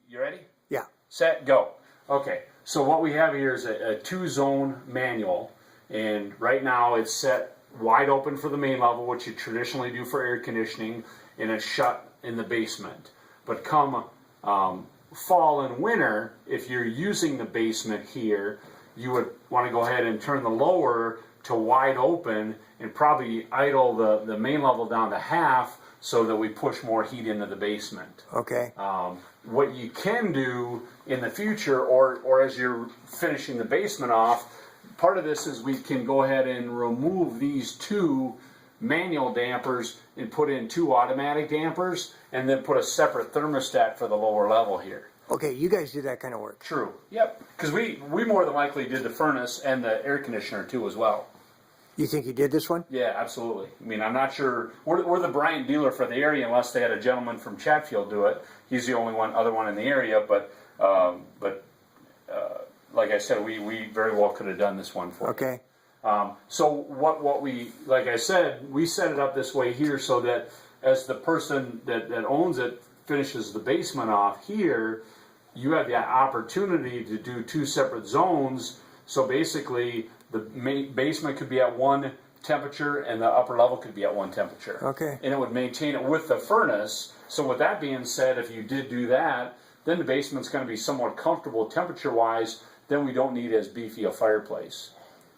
You ready? Yeah. Set, go. Okay, so what we have here is a two-zone manual, and right now it's set wide open for the main level, which you traditionally do for air conditioning, and it's shut in the basement. But come fall and winter, if you're using the basement here, you would want to go ahead and turn the lower to wide open and probably idle the main level down to half so that we push more heat into the basement. Okay. What you can do in the future, or as you're finishing the basement off, part of this is we can go ahead and remove these two manual dampers and put in two automatic dampers, and then put a separate thermostat for the lower level here. Okay, you guys do that kind of work. True. Yep. Because we more than likely did the furnace and the air conditioner too as well. You think you did this one? Yeah, absolutely. I mean, I'm not sure. We're the Bryant dealer for the area, unless they had a gentleman from Chatfield do it. He's the only other one in the area. But like I said, we very well could have done this one for you. Okay. So what we, like I said, we set it up this way here so that as the person that owns it finishes the basement off here, you have the opportunity to do two separate zones. So basically, the basement could be at one temperature and the upper level could be at one temperature. Okay. And it would maintain it with the furnace. So with that being said, if you did do that, then the basement's going to be somewhat comfortable temperature-wise. Then we don't need as beefy a fireplace.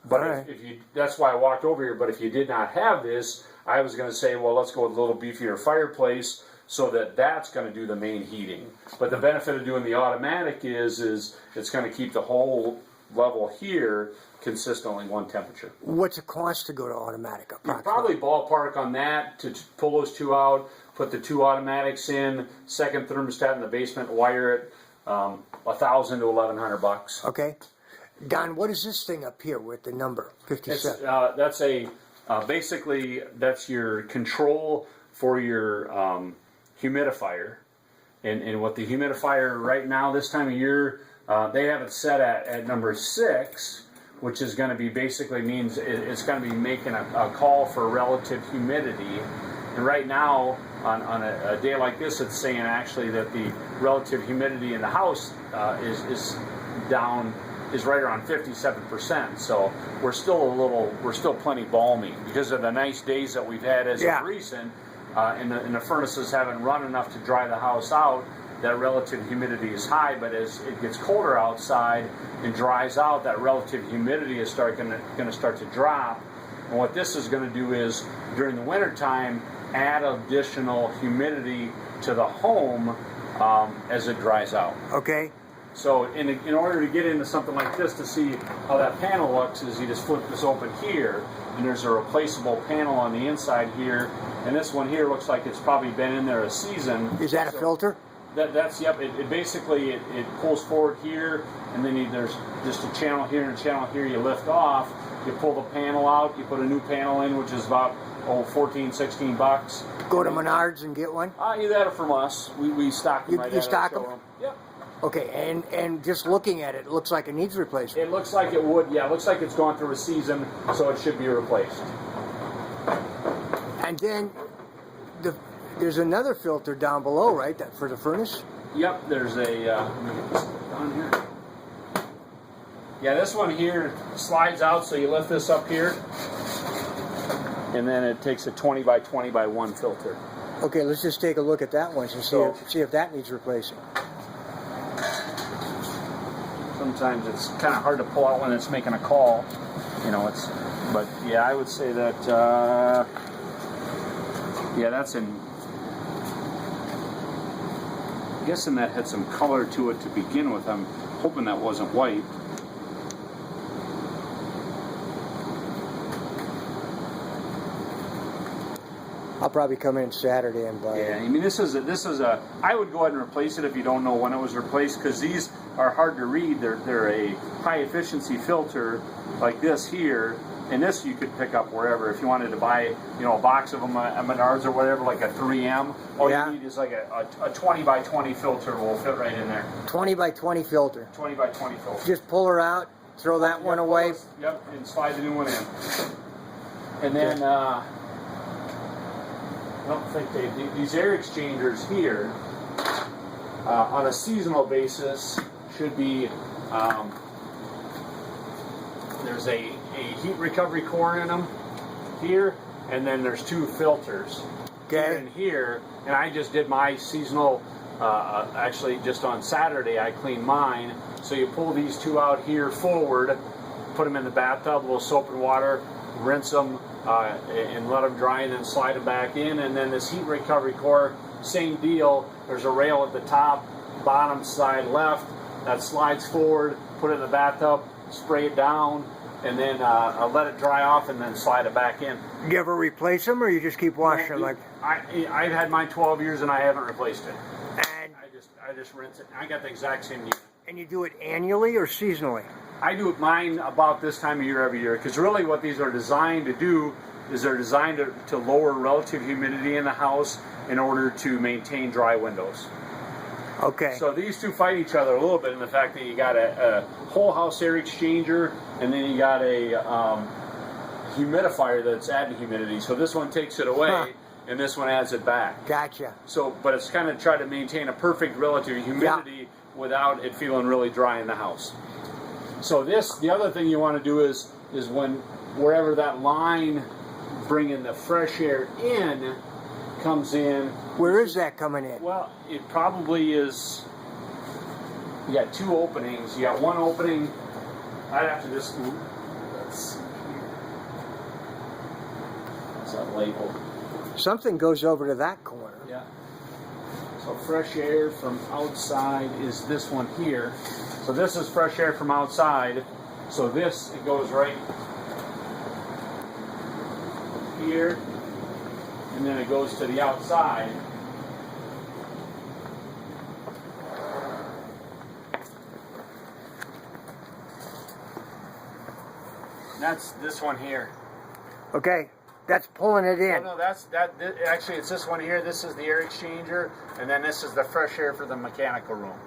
But right. if you, that's why I walked over here. But if you did not have this, I was going to say, well, let's go with a little beefier fireplace so that that's going to do the main heating. But the benefit of doing the automatic is it's going to keep the whole level here consistently one temperature. What's it cost to go to automatic? You probably ballpark on that to pull those two out, put the two automatics in, second thermostat in the basement, wire it, $1,000 to $1,100. Okay. Don, what is this thing up here with the number 57? That's basically that's your control for your humidifier, and what the humidifier right now this time of year they have it set at number 6, which is going to be basically means it's going to be making a call for relative humidity. And right now on a day like this, it's saying actually that the relative humidity in the house is right around 57%. So we're still plenty balmy because of the nice days that we've had as of recent, and the furnaces haven't run enough to dry the house out. That relative humidity is high, but as it gets colder outside and dries out, that relative humidity is going to start to drop. And what this is going to do is, during the wintertime, add additional humidity to the home as it dries out. Okay. So in order to get into something like this to see how that panel looks, is you just flip this open here, and there's a replaceable panel on the inside here, and this one here looks like it's probably been in there a season. Is that a filter? That's yep. It basically it pulls forward here, and then there's just a channel here and a channel here. You lift off, you pull the panel out, you put a new panel in, which is about $14-16. Go to Menards and get one. You got it from us. We stock them. You stock them? Yep. Okay, and just looking at it, it looks like it needs replacement. It looks like it would. Yeah, it looks like it's gone through a season, so it should be replaced. And then there's another filter down below, right? That for the furnace. Yep. There's a. Let me get this down here. Yeah, this one here slides out, so you lift this up here, and then it takes a 20 by 20 by 1 filter. Okay, let's just take a look at that one and see if that needs replacing. Sometimes it's kind of hard to pull out when it's making a call, but yeah, I would say that that's I'm guessing that had some color to it to begin with. I'm hoping that wasn't white. I'll probably come in Saturday and buy it. Yeah, I mean this is a. I would go ahead and replace it if you don't know when it was replaced, because these are hard to read. They're a high efficiency filter like this here, and this you could pick up wherever. If you wanted to buy a box of them at Menards or whatever, like a 3M, all you need is like a 20 by 20 filter will fit right in there. 20 by 20 filter. 20 by 20 filter. Just pull her out, throw that one away. Yep, and slide the new one in. And then I don't think these air exchangers here on a seasonal basis should be, there's a heat recovery core in them here, and then there's 2 filters here and here. And I just did my seasonal, actually just on Saturday I cleaned mine. So you pull these 2 out here forward, put them in the bathtub, a little soap and water, rinse them and let them dry, and then slide them back in. And then this heat recovery core, same deal. There's a rail at the top, bottom side left, that slides forward, put it in the bathtub, spray it down, and then let it dry off, and then slide it back in. You ever replace them, or you just keep washing them? Like, I've had mine 12 years and I haven't replaced it. and I just rinse it. I got the exact same unit. and you do it annually or seasonally? I do mine about this time of year every year, because really what these are designed to do is they're designed to lower relative humidity in the house in order to maintain dry windows. Okay. So these 2 fight each other a little bit in the fact that you got a whole house air exchanger, and then you got a humidifier that's adding humidity. So this one takes it away, and this one adds it back. Gotcha. So, but it's kind of try to maintain a perfect relative humidity without it feeling really dry in the house. So the other thing you want to do is when wherever that line bringing the fresh air in comes in. Where is that coming in? Well, it probably is. You got 2 openings. You got one opening. I'd have to just. Let's see here. What's that label? Something goes over to that corner. Yeah. So fresh air from outside is this one here. So this is fresh air from outside. So this, it goes right here, and then it goes to the outside. That's this one here. Okay, that's pulling it in. Oh, no, actually, it's this one here. This is the air exchanger, and then this is the fresh air for the mechanical room.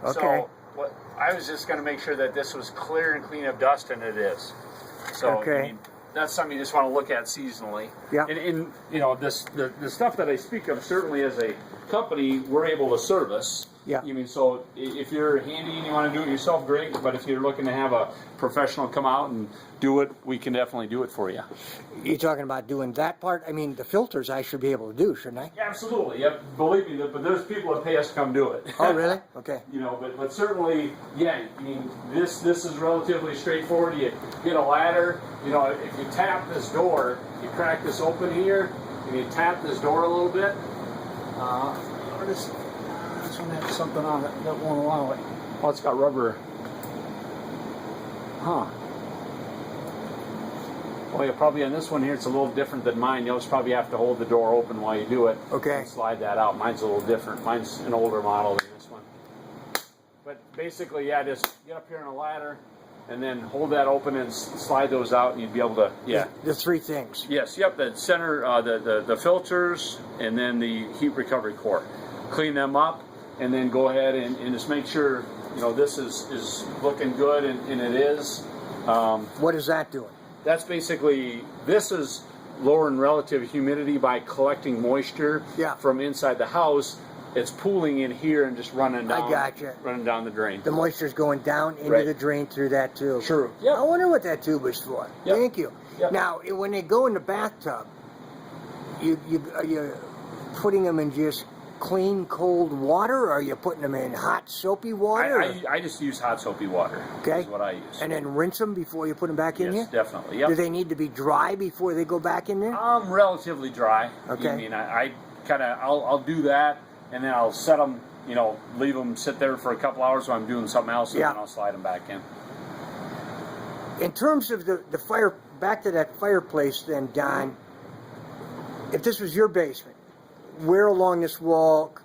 Okay. So what I was just going to make sure that this was clear and clean of dust, and it is. So Okay. I mean, that's something you just want to look at seasonally. Yeah. And you know, the stuff that I speak of, certainly as a company, we're able to service. Yeah. You mean, so if you're handy and you want to do it yourself, great. But if you're looking to have a professional come out and do it, we can definitely do it for you. You're talking about doing that part? I mean, the filters I should be able to do, shouldn't I? Absolutely. Yep. Believe me, but there's people that pay us to come do it. Oh, really? Okay. You know, but certainly, yeah. I mean, this is relatively straightforward. You get a ladder. You know, if you tap this door, you crack this open here, and you tap this door a little bit. This one has something on it that won't allow it. Oh, it's got rubber. Huh. Well, yeah, probably on this one here, it's a little different than mine. You'll just probably have to hold the door open while you do it. Okay. And slide that out. Mine's a little different. Mine's an older model than this one. But basically, yeah, just get up here on a ladder and then hold that open and slide those out, and you'd be able to, yeah. The 3 things. Yes, yep, the center, the filters, and then the heat recovery core. Clean them up, and then go ahead and just make sure, you know, this is looking good, and it is. What is that doing? That's basically, this is lowering relative humidity by collecting moisture from inside the house. It's pooling in here and just running down. I gotcha. Running down the drain. The moisture's going down into the drain through that tube. True. Yeah. I wonder what that tube is for. Yep. Thank you. Yep. Now, when they go in the bathtub, are you putting them in just clean, cold water, or are you putting them in hot, soapy water? I just use hot soapy water. Okay. Is what I use. And then rinse them before you put them back in yes, here? definitely. Yep. Do they need to be dry before they go back in there? Relatively dry. Okay. I mean, I kind of, I'll do that, and then I'll set them, you know, leave them sit there for a couple hours while I'm doing something else, and then I'll slide them back in. In terms of the fire, back to that fireplace then, Don, if this was your basement, where along this wall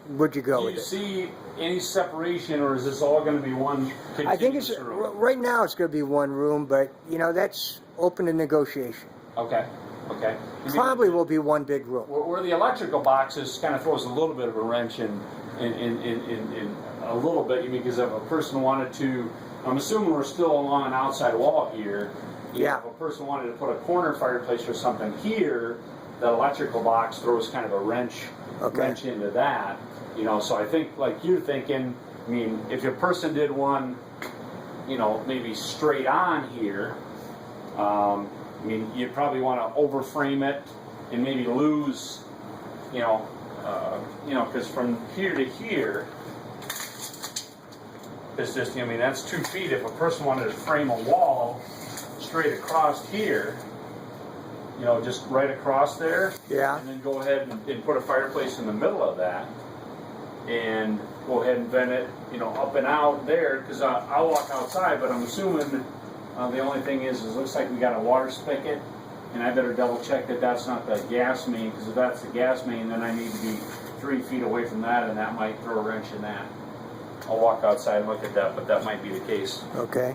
would you go Do with you it? see any separation, or is this all going to be one continuous I think it's room? right now it's going to be one room, but you know that's open to negotiation. Okay. Probably will be one big room. Where the electrical boxes kind of throws a little bit of a wrench in a little bit. You mean, because if a person wanted to, I'm assuming we're still along an outside wall here. Yeah. If a person wanted to put a corner fireplace or something here, the electrical box throws kind of a wrench into that. You know, so I think like you're thinking, I mean, if a person did one, you know, maybe straight on here, I mean, you'd probably want to overframe it and maybe lose, you know, because from here to here, it's just, I mean, that's 2 feet. If a person wanted to frame a wall straight across here, you know, just right across there, Yeah. and then go ahead and put a fireplace in the middle of that, and go ahead and vent it, you know, up and out there, because I'll walk outside, but I'm assuming the only thing is it looks like we got a water spigot, and I better double check that that's not the gas main, because if that's the gas main, then I need to be 3 feet away from that, and that might throw a wrench in that. I'll walk outside and look at that, but that might be the case. Okay.